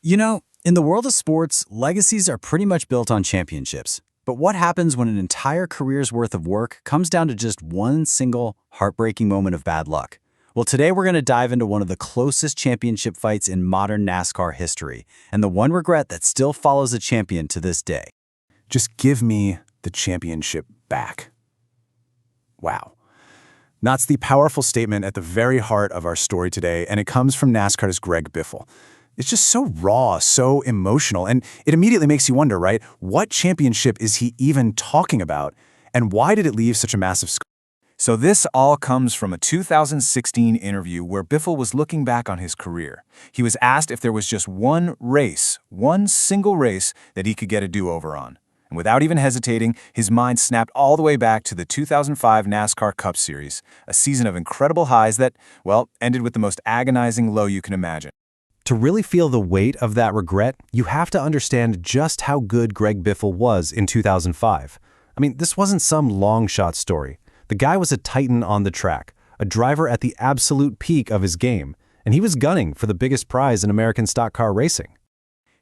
You know, in the world of sports, legacies are pretty much built on championships. But what happens when an entire career's worth of work comes down to just one single, heartbreaking moment of bad luck? Well, today we're going to dive into one of the closest championship fights in modern NASCAR history, and the one regret that still follows a champion to this day. Just give me the championship back. Wow. That's the powerful statement at the very heart of our story today, and it comes from NASCAR's Greg Biffle. It's just so raw, so emotional, and it immediately makes you wonder, right? What championship is he even talking about, and why did it leave such a massive scar? So this all comes from a 2016 interview where Biffle was looking back on his career. He was asked if there was just one race, one single race, that he could get a do-over on. And without even hesitating, his mind snapped all the way back to the 2005 NASCAR Cup Series, a season of incredible highs that, well, ended with the most agonizing low you can imagine. To really feel the weight of that regret, you have to understand just how good Greg Biffle was in 2005. I mean, this wasn't some long-shot story. The guy was a titan on the track, a driver at the absolute peak of his game, and he was gunning for the biggest prize in American stock car racing.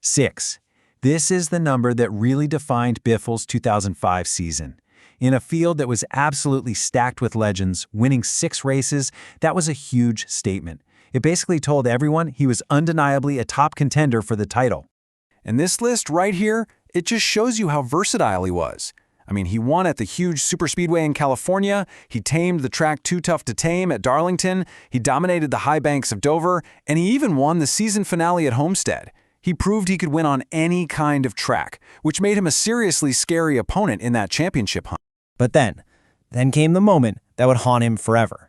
6. This is the number that really defined Biffle's 2005 season. In a field that was absolutely stacked with legends, winning 6 races, that was a huge statement. It basically told everyone he was undeniably a top contender for the title. And this list right here, it just shows you how versatile he was. I mean, he won at the huge superspeedway in California, he tamed the track Too Tough to Tame at Darlington, he dominated the high banks of Dover, and he even won the season finale at Homestead. He proved he could win on any kind of track, which made him a seriously scary opponent in that championship hunt. But then came the moment that would haunt him forever.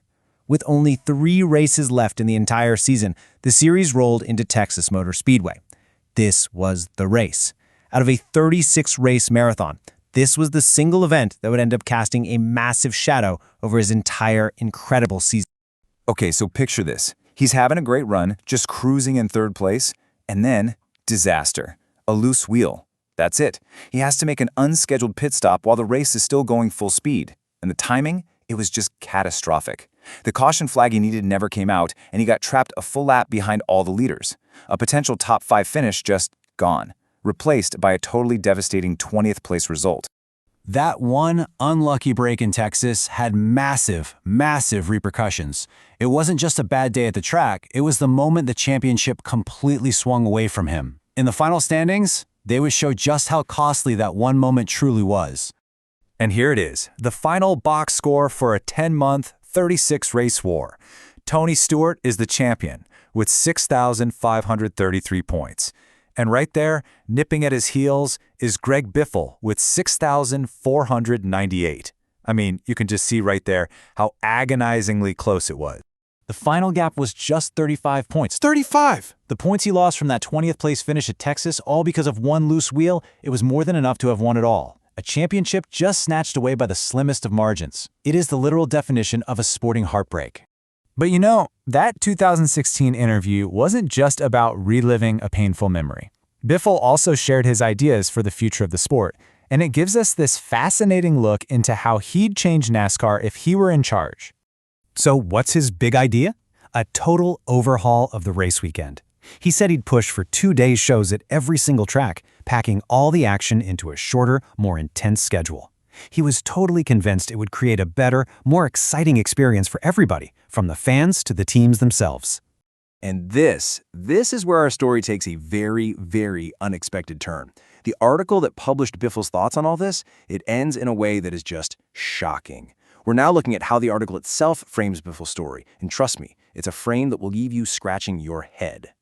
With only 3 races left in the entire season, the series rolled into Texas Motor Speedway. This was the race. Out of a 36-race marathon, this was the single event that would end up casting a massive shadow over his entire incredible season. Okay, so picture this. He's having a great run, just cruising in 3rd place, and then disaster. A loose wheel. That's it. He has to make an unscheduled pit stop while the race is still going full speed. And the timing? It was just catastrophic. The caution flag he needed never came out, and he got trapped a full lap behind all the leaders. A potential top 5 finish just gone, replaced by a totally devastating 20th place result. That one unlucky break in Texas had massive repercussions. It wasn't just a bad day at the track, it was the moment the championship completely swung away from him. In the final standings, they would show just how costly that one moment truly was. And here it is, the final box score for a 10-month, 36-race war. Tony Stewart is the champion with 6,533 points. And right there, nipping at his heels, is Greg Biffle with 6,498. I mean, you can just see right there how agonizingly close it was. The final gap was just 35 points. 35! The points he lost from that 20th place finish at Texas, all because of one loose wheel, it was more than enough to have won it all. A championship just snatched away by the slimmest of margins. It is the literal definition of a sporting heartbreak. But you know, that 2016 interview wasn't just about reliving a painful memory. Biffle also shared his ideas for the future of the sport, and it gives us this fascinating look into how he'd change NASCAR if he were in charge. So what's his big idea? A total overhaul of the race weekend. He said he'd push for 2-day shows at every single track, packing all the action into a shorter, more intense schedule. He was totally convinced it would create a better, more exciting experience for everybody, from the fans to the teams themselves. And this is where our story takes a very unexpected turn. The article that published Biffle's thoughts on all this, it ends in a way that is just shocking. We're now looking at how the article itself frames Biffle's story, and trust me, it's a frame that will leave you scratching your head.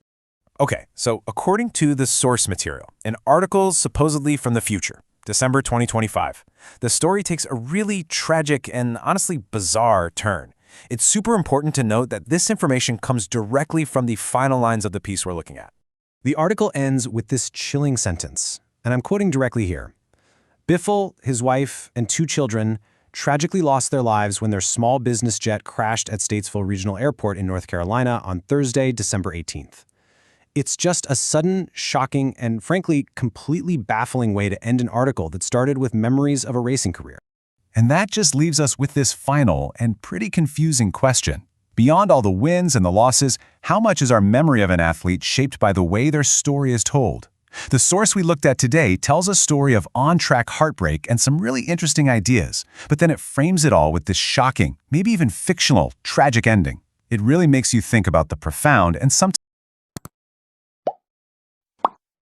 Okay, so according to the source material, an article supposedly from the future, December 2025, the story takes a really tragic and honestly bizarre turn. It's super important to note that this information comes directly from the final lines of the piece we're looking at. The article ends with this chilling sentence, and I'm quoting directly here. Biffle, his wife, and 2 children tragically lost their lives when their small business jet crashed at Statesville Regional Airport in North Carolina on Thursday, December 18th. It's just a sudden, shocking, and frankly, completely baffling way to end an article that started with memories of a racing career. And that just leaves us with this final and pretty confusing question. Beyond all the wins and the losses, how much is our memory of an athlete shaped by the way their story is told? The source we looked at today tells a story of on-track heartbreak and some really interesting ideas, but then it frames it all with this shocking, maybe even fictional, tragic ending. It really makes you think about the profound and sometimes